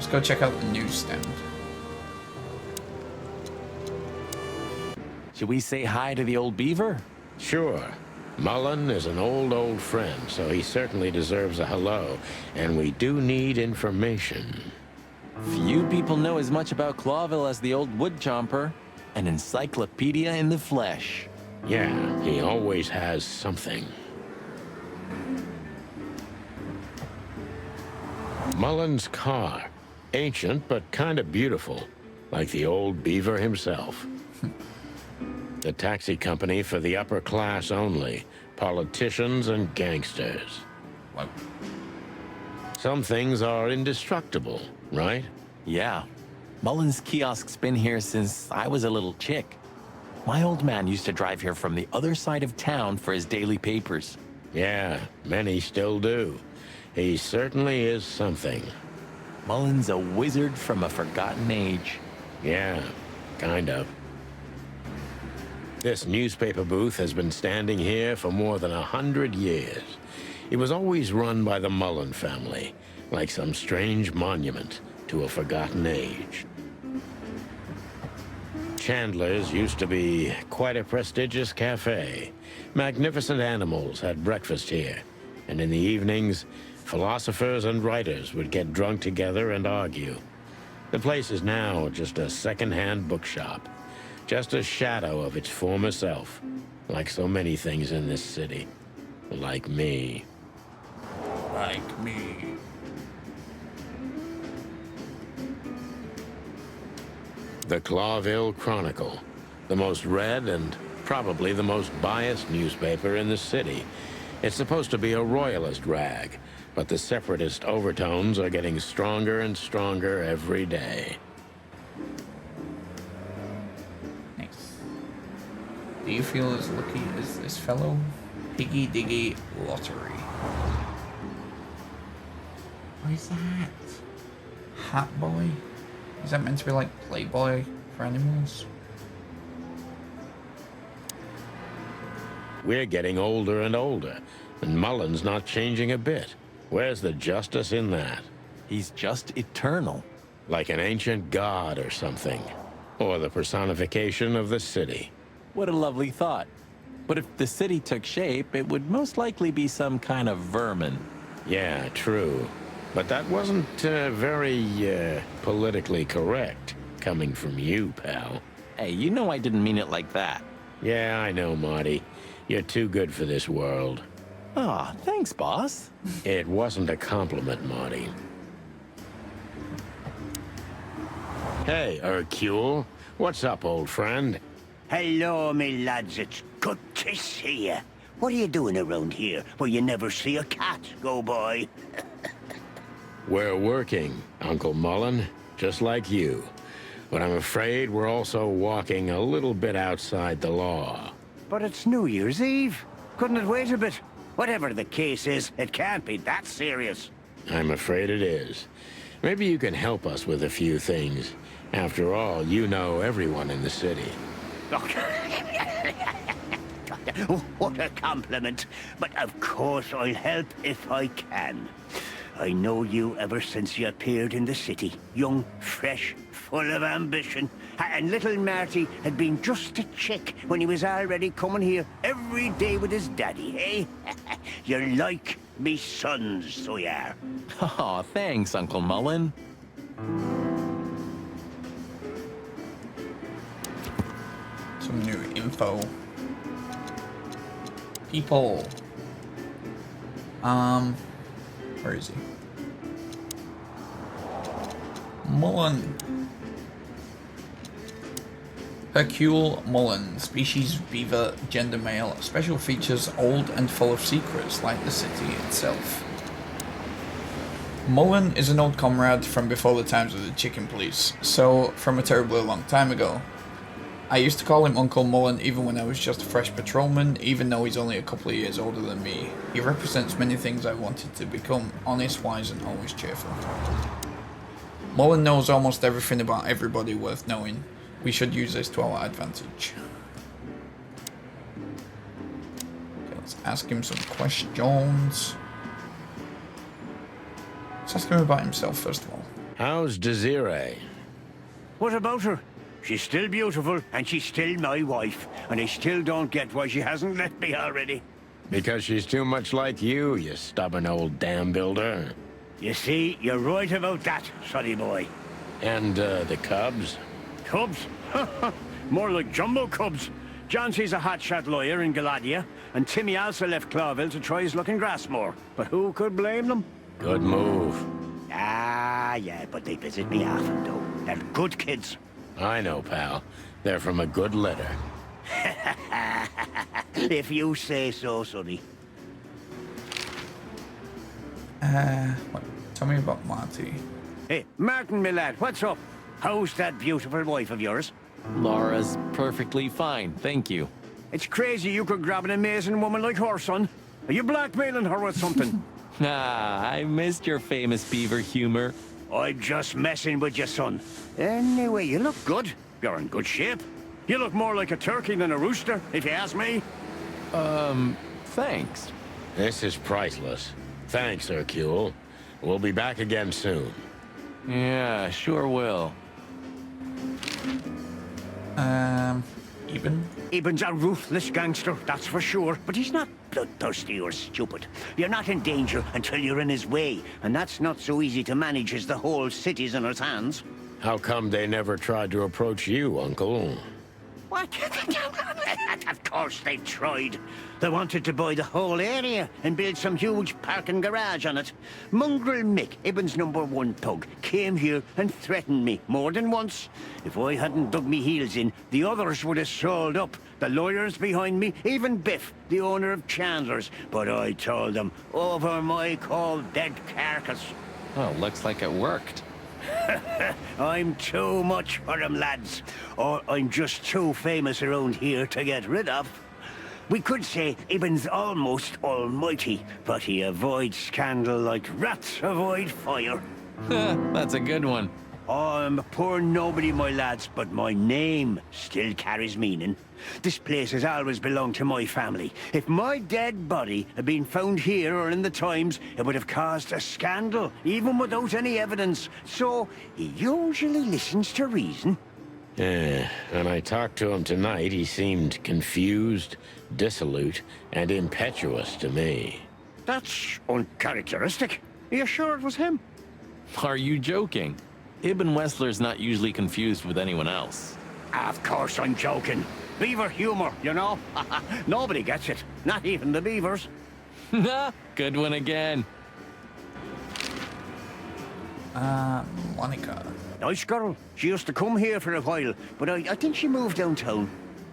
Let's go check out the newsstand. Should we say hi to the old beaver? Sure. Mullen is an old friend, so he certainly deserves a hello, and we do need information. Few people know as much about Clawville as the old wood chomper. An encyclopedia in the flesh. Yeah, he always has something. Mullen's car. Ancient, but kind of beautiful. Like the old beaver himself. The taxi company for the upper class only. Politicians and gangsters. What? Some things are indestructible, right? Yeah. Mullen's kiosk's been here since I was a little chick. My old man used to drive here from the other side of town for his daily papers. Yeah, many still do. He certainly is something. Mullen's a wizard from a forgotten age. Yeah, kind of. This newspaper booth has been standing here for more than 100 years. It was always run by the Mullen family, like some strange monument to a forgotten age. Chandler's used to be quite a prestigious cafe. Magnificent animals had breakfast here, and in the evenings, philosophers and writers would get drunk together and argue. The place is now just a second-hand bookshop, just a shadow of its former self, like so many things in this city. Like me. Like me. The Clawville Chronicle, the most read and probably the most biased newspaper in the city. It's supposed to be a royalist rag, but the separatist overtones are getting stronger and stronger every day. Nice. Do you feel as lucky as this fellow? Piggy Diggy Lottery. What is that? Hat Boy? Is that meant to be like Playboy for animals? We're getting older and older, and Mullen's not changing a bit. Where's the justice in that? He's just eternal. Like an ancient god or something. Or the personification of the city. What a lovely thought. But if the city took shape, it would most likely be some kind of vermin. Yeah, true. But that wasn't very politically correct, coming from you, pal. Hey, you know I didn't mean it like that. Yeah, I know, Marty. You're too good for this world. Aw, thanks, boss. It wasn't a compliment, Marty. Hey, Hercule. What's up, old friend? Hello, me lads. It's good to see you. What are you doing around here where you never see a cat go by? We're working, Uncle Mullen, just like you. But I'm afraid we're also walking a little bit outside the law. But it's New Year's Eve. Couldn't it wait a bit? Whatever the case is, it can't be that serious. I'm afraid it is. Maybe you can help us with a few things. After all, you know everyone in the city. What a compliment. But of course I'll help if I can. I know you ever since you appeared in the city. Young, fresh, full of ambition. And little Marty had been just a chick when he was already coming here every day with his daddy, eh? You're like me sons, so you are. Aw, thanks, Uncle Mullen. Some new info. People. Where is he? Mullen. Hercule Mullen, species beaver, gender male, special features old and full of secrets like the city itself. Mullen is an old comrade from before the times of the chicken police, so from a terribly long time ago. I used to call him Uncle Mullen even when I was just a fresh patrolman, even though he's only a couple of years older than me. He represents many things I wanted to become: honest, wise, and always cheerful. Mullen knows almost everything about everybody worth knowing. We should use this to our advantage. Okay, let's ask him some questions. Let's ask him about himself first of all. How's Desiree? What about her? She's still beautiful, and she's still my wife, and I still don't get why she hasn't left me already. Because she's too much like you stubborn old dam builder. You see, you're right about that, sonny boy. And, the cubs? Cubs? More like jumbo cubs. Johnson's a hotshot lawyer in Galadia, and Timmy also left Clawville to try his luck in Grassmore. But who could blame them? Good move. Ah, yeah, but they visit me often, though. They're good kids. I know, pal. They're from a good litter. If you say so, sonny. What? Tell me about Monty. Hey, Martin, my lad, what's up? How's that beautiful wife of yours? Laura's perfectly fine, thank you. It's crazy you could grab an amazing woman like her, son. Are you blackmailing her with something? Ah, I missed your famous beaver humor. I'm just messing with you, son. Anyway, you look good. You're in good shape. You look more like a turkey than a rooster, if you ask me. Thanks. This is priceless. Thanks, Hercule. We'll be back again soon. Yeah, sure will. Eben? Eben's a ruthless gangster, that's for sure. But he's not bloodthirsty or stupid. You're not in danger until you're in his way. And that's not so easy to manage as the whole city's in his hands. How come they never tried to approach you, Uncle? What? Of course they tried. They wanted to buy the whole area and build some huge parking garage on it. Mongrel Mick, Ibben's #1 thug, came here and threatened me more than once. If I hadn't dug me heels in, the others would have sold up. The lawyers behind me, even Biff, the owner of Chandler's. But I told them, over my cold dead carcass. Oh, looks like it worked. I'm too much for them, lads. Or I'm just too famous around here to get rid of. We could say Ibben's almost almighty, but he avoids scandal like rats avoid fire. That's a good one. I'm a poor nobody, my lads, but my name still carries meaning. This place has always belonged to my family. If my dead body had been found here or in the Times, it would have caused a scandal, even without any evidence. So, he usually listens to reason. Yeah, when I talked to him tonight, he seemed confused, dissolute, and impetuous to me. That's uncharacteristic. Are you sure it was him? Are you joking? Ibn Wessler's not usually confused with anyone else. Of course I'm joking. Beaver humor, you know? Nobody gets it. Not even the beavers. Good one again. Monica. Nice girl. She used to come here for a while, but I think she moved downtown.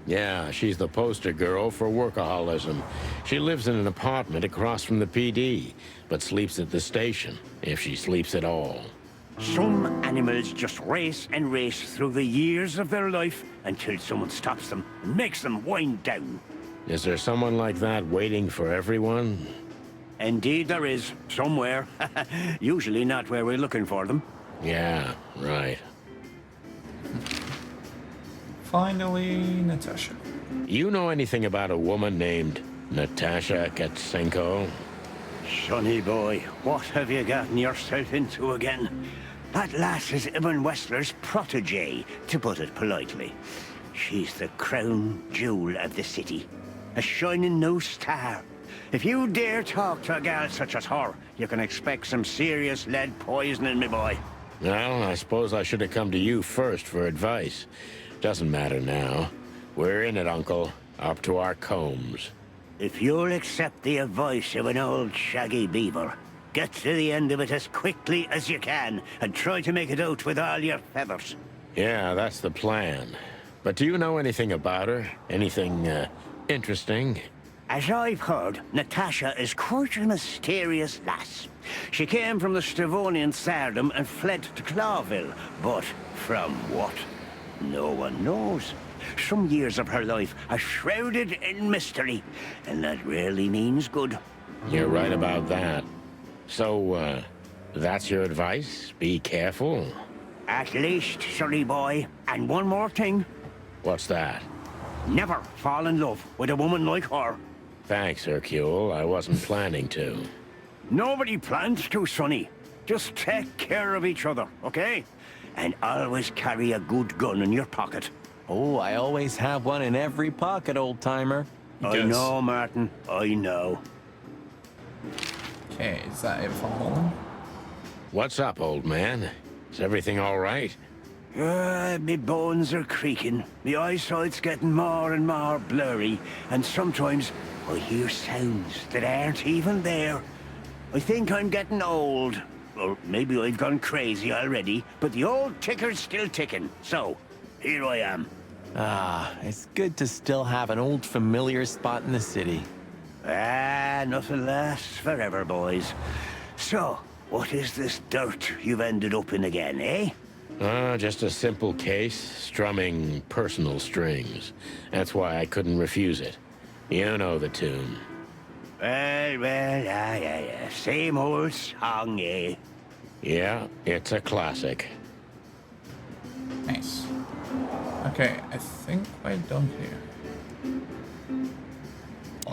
Yeah, she's the poster girl for workaholism. She lives in an apartment across from the PD, but sleeps at the station, if she sleeps at all. Some animals just race and race through the years of their life until someone stops them and makes them wind down. Is there someone like that waiting for everyone? Indeed there is, somewhere. Usually not where we're looking for them. Yeah, right. Finally, Natasha. You know anything about a woman named Natasha Katsenko? Sonny boy, what have you gotten yourself into again? That lass is Ibn Wessler's protege, to put it politely. She's the crown jewel of the city. A shining new star. If you dare talk to a gal such as her, you can expect some serious lead poisoning, me boy. Well, I suppose I should have come to you first for advice. Doesn't matter now. We're in it, Uncle. Up to our combs. If you'll accept the advice of an old shaggy beaver, get to the end of it as quickly as you can, and try to make it out with all your feathers. Yeah, that's the plan. But do you know anything about her? Anything, interesting? As I've heard, Natasha is quite a mysterious lass. She came from the Stevonian Tsardom and fled to Clawville. But from what? No one knows. Some years of her life are shrouded in mystery, and that rarely means good. You're right about that. So, that's your advice? Be careful? At least, sonny boy. And one more thing. What's that? Never fall in love with a woman like her. Thanks, Hercule. I wasn't planning to. Nobody plans to, sonny. Just take care of each other, okay? And always carry a good gun in your pocket. Oh, I always have one in every pocket, old-timer. I Yes. know, Martin. I know. Okay, is that it for Mullen? What's up, old man? Is everything all right? Me bones are creaking. My eyesight's getting more and more blurry. And sometimes I hear sounds that aren't even there. I think I'm getting old. Or maybe I've gone crazy already. But the old ticker's still ticking. So, here I am. Ah, it's good to still have an old familiar spot in the city. Ah, nothing lasts forever, boys. So, what is this dirt you've ended up in again, eh? Just a simple case, strumming personal strings. That's why I couldn't refuse it. You know the tune. Yeah. Same old song, eh? Yeah, it's a classic. Nice. Okay, I think we're done here.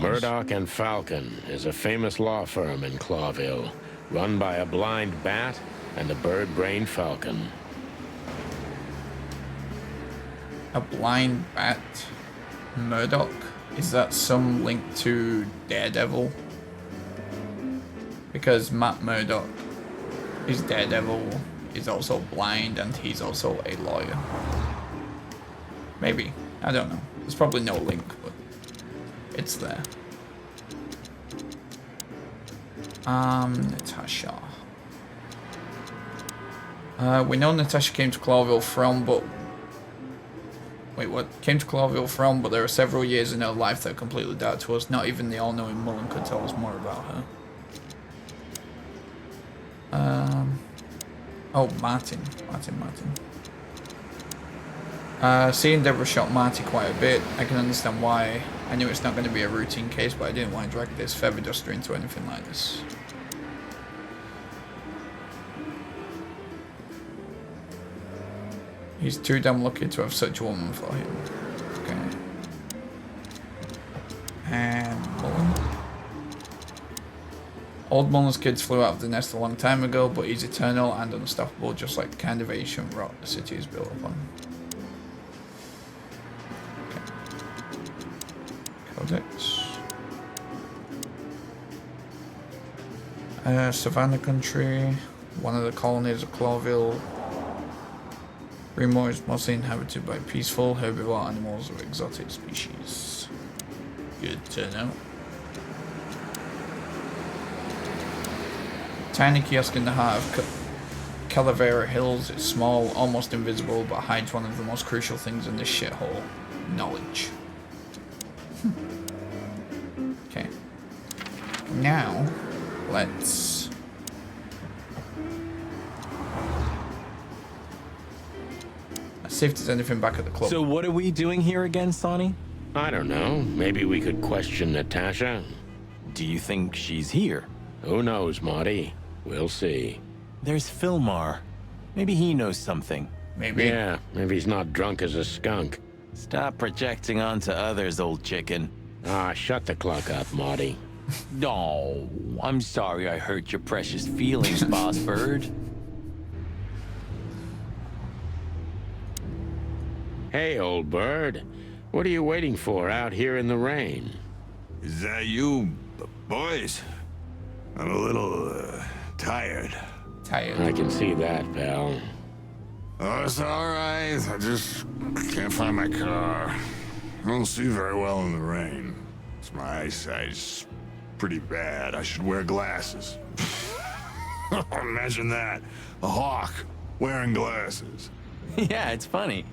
Murdoch and Falcon is a famous law firm in Clawville, run by a blind bat and a bird-brained falcon. A blind bat. Murdoch? Is that some link to Daredevil? Because Matt Murdock is Daredevil, is also blind, and he's also a lawyer. Maybe. I don't know. There's probably no link, but it's there. Natasha. We know Natasha came to Clawville from, but... Wait, what? Came to Clawville from, but there are several years in her life that are completely dark to us. Not even the all-knowing Mullen could tell us more about her. Oh, Martin. Seeing Deborah shot Marty quite a bit, I can understand why. I knew it's not going to be a routine case, but I didn't want to drag this feather duster into anything like this. He's too damn lucky to have such a woman for him. Okay. And Mullen. Old Mullen's kids flew out of the nest a long time ago, but he's eternal and unstoppable, just like the kind of ancient rock the city is built upon. Okay. Codex. Savannah Country, one of the colonies of Clawville. Remore is mostly inhabited by peaceful, herbivore animals of exotic species. Good to know. Tiny kiosk in the heart of Calavera Hills is small, almost invisible, but hides one of the most crucial things in this shithole. Knowledge. Okay. Now, let's... see if there's anything back at the club. So what are we doing here again, Sonny? I don't know. Maybe we could question Natasha. Do you think she's here? Who knows, Marty? We'll see. There's Philmar. Maybe he knows something. Maybe. Yeah, maybe he's not drunk as a skunk. Stop projecting onto others, old chicken. Ah, shut the clock up, Marty. No, I'm sorry I hurt your precious feelings, Boss Bird. Hey, old bird. What are you waiting for out here in the rain? Is that you, boys? I'm a little, tired. Tired. I can see that, pal. Oh, it's all right. I just can't find my car. I don't see very well in the rain. My eyesight's pretty bad. I should wear glasses. Imagine that. A hawk wearing glasses. Yeah, it's funny.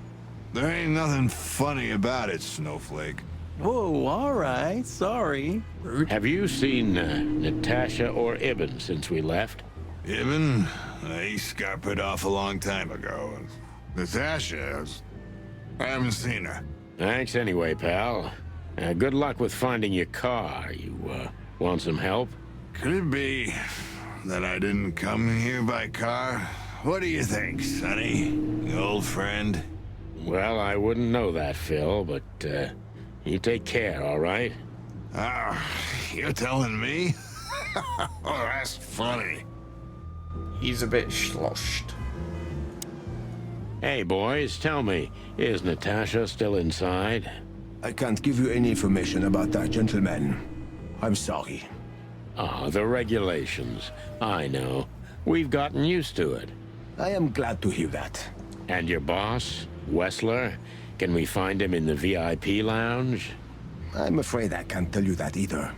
There ain't nothing funny about it, Snowflake. Whoa, all right, sorry. Have you seen Natasha or Ibn since we left? Ibn, he scuppered off a long time ago. Natasha, I haven't seen her. Thanks anyway, pal. Good luck with finding your car. You, want some help? Could it be that I didn't come here by car? What do you think, Sonny? You old friend? Well, I wouldn't know that, Phil, but, you take care, all right? Ah, you're telling me? Oh, that's funny. He's a bit sloshed. Hey, boys, tell me, is Natasha still inside? I can't give you any information about that, gentleman. I'm sorry. Ah, the regulations. I know. We've gotten used to it. I am glad to hear that. And your boss, Wessler? Can we find him in the VIP lounge? I'm afraid I can't tell you that either.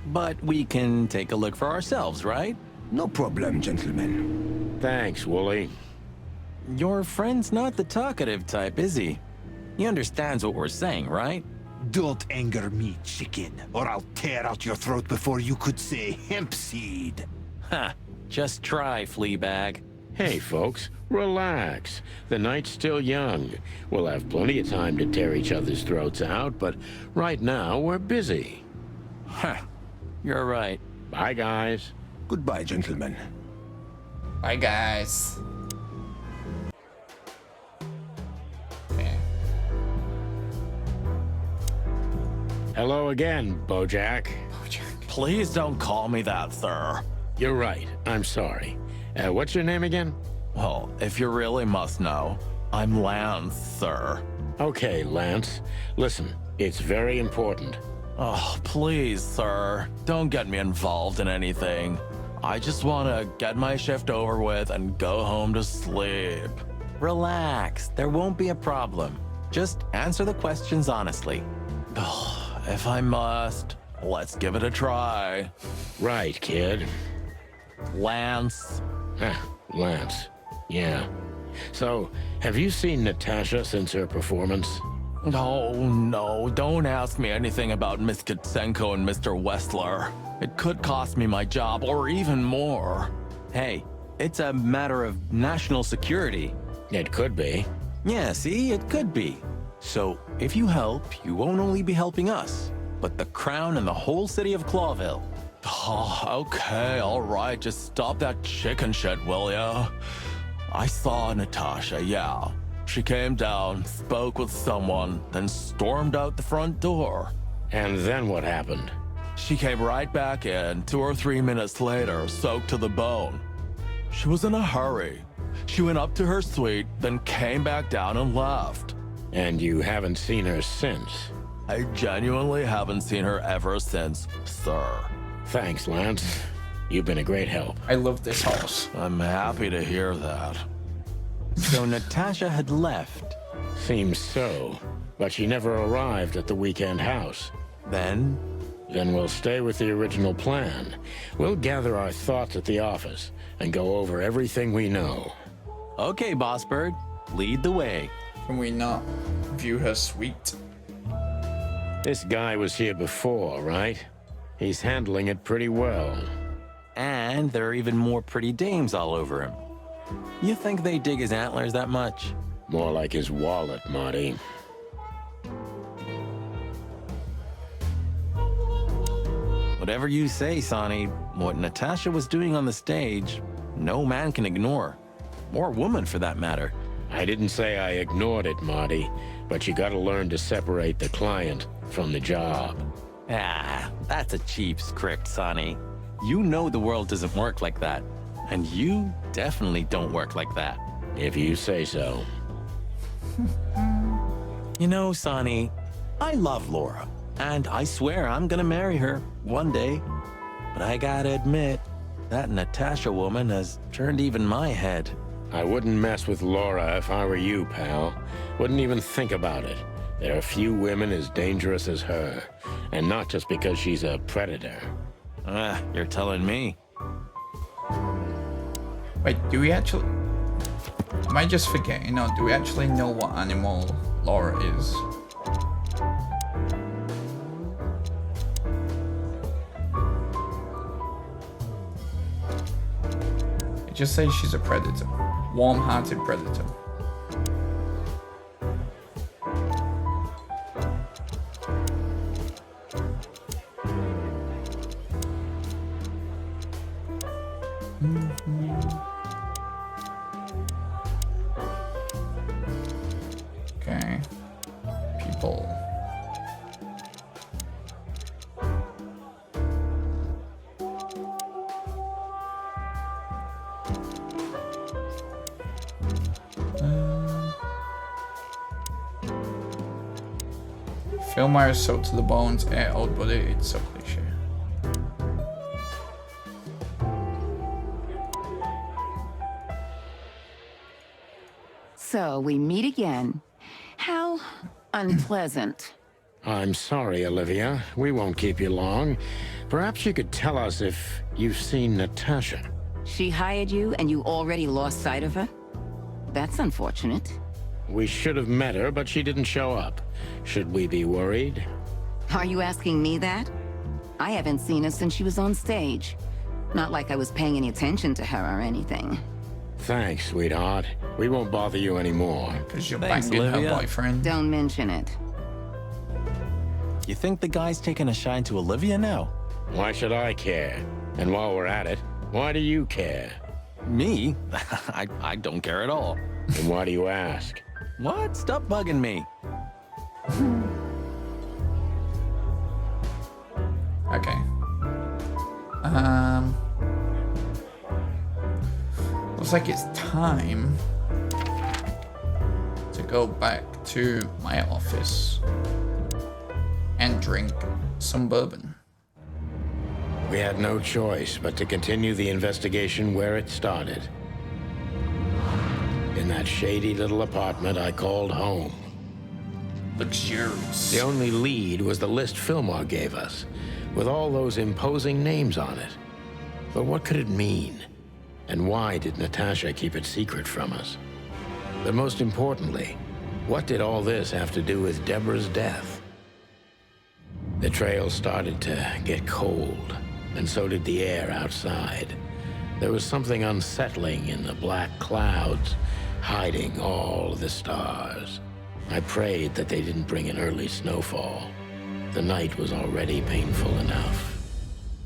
But we can take a look for ourselves, right? No problem, gentlemen. Thanks, Wooly. Your friend's not the talkative type, is he? He understands what we're saying, right? Don't anger me, chicken, or I'll tear out your throat before you could say hemp seed. Ha! Just try, Fleabag. Hey, folks, relax. The night's still young. We'll have plenty of time to tear each other's throats out, but right now we're busy. Huh. You're right. Bye, guys. Goodbye, gentlemen. Bye, guys. Okay. Hello again, Bojack. Please don't call me that, sir. You're right. I'm sorry. What's your name again? Well, if you really must know, I'm Lance, sir. Okay, Lance. Listen, it's very important. Oh, please, sir. Don't get me involved in anything. I just want to get my shift over with and go home to sleep. Relax. There won't be a problem. Just answer the questions honestly. If I must, let's give it a try. Right, kid. Lance. Lance. Yeah. So, have you seen Natasha since her performance? No, don't ask me anything about Miss Kitsenko and Mr. Wessler. It could cost me my job or even more. Hey, it's a matter of national security. It could be. Yeah, see, it could be. So, if you help, you won't only be helping us, but the crown and the whole city of Clawville. Oh, okay, all right, just stop that chicken shit, will ya? I saw Natasha, yeah. She came down, spoke with someone, then stormed out the front door. And then what happened? She came right back in 2 or 3 minutes later, soaked to the bone. She was in a hurry. She went up to her suite, then came back down and left. And you haven't seen her since? I genuinely haven't seen her ever since, sir. Thanks, Lance. You've been a great help. I love this house. I'm happy to hear that. So Natasha had left. Seems so. But she never arrived at the weekend house. Then, Then we'll stay with the original plan. We'll gather our thoughts at the office and go over everything we know. okay, Boss Bird, lead the way. Can we not view her suite? This guy was here before, right? He's handling it pretty well. And there are even more pretty dames all over him. You think they dig his antlers that much? More like his wallet, Marty. Whatever you say, Sonny, what Natasha was doing on the stage, no man can ignore. Or woman, for that matter. I didn't say I ignored it, Marty, but you gotta learn to separate the client from the job. Ah, that's a cheap script, Sonny. You know the world doesn't work like that. And you definitely don't work like that. If you say so. You know, Sonny, I love Laura. And I swear I'm gonna marry her one day. But I gotta admit, that Natasha woman has turned even my head. I wouldn't mess with Laura if I were you, pal. Wouldn't even think about it. There are few women as dangerous as her. And not just because she's a predator. You're telling me. Wait, do we actually... Am I just forgetting? No, do we actually know what animal Laura is? It just says she's a predator. Warm-hearted predator. Okay. People. Filmar is soaked to the bones. Old buddy, it's so cliche. So we meet again. How unpleasant. I'm sorry, Olivia. We won't keep you long. Perhaps you could tell us if you've seen Natasha. She hired you and you already lost sight of her? That's unfortunate. We should have met her, but she didn't show up. Should we be worried? Are you asking me that? I haven't seen her since she was on stage. Not like I was paying any attention to her or anything. Thanks, sweetheart. We won't bother you anymore. Because you're Thanks, banging her Olivia. boyfriend. Don't mention it. You think the guy's taking a shine to Olivia now? Why should I care? And while we're at it, why do you care? Me? I don't care at all. And why do you ask? What? Stop bugging me. Okay. Looks like it's time to go back to my office and drink some bourbon. We had no choice but to continue the investigation where it started. In that shady little apartment I called home. Luxurious. The only lead was the list Fillmore gave us, with all those imposing names on it. But what could it mean? And why did Natasha keep it secret from us? But most importantly, what did all this have to do with Deborah's death? The trail started to get cold, and so did the air outside. There was something unsettling in the black clouds, hiding all the stars. I prayed that they didn't bring an early snowfall. The night was already painful enough.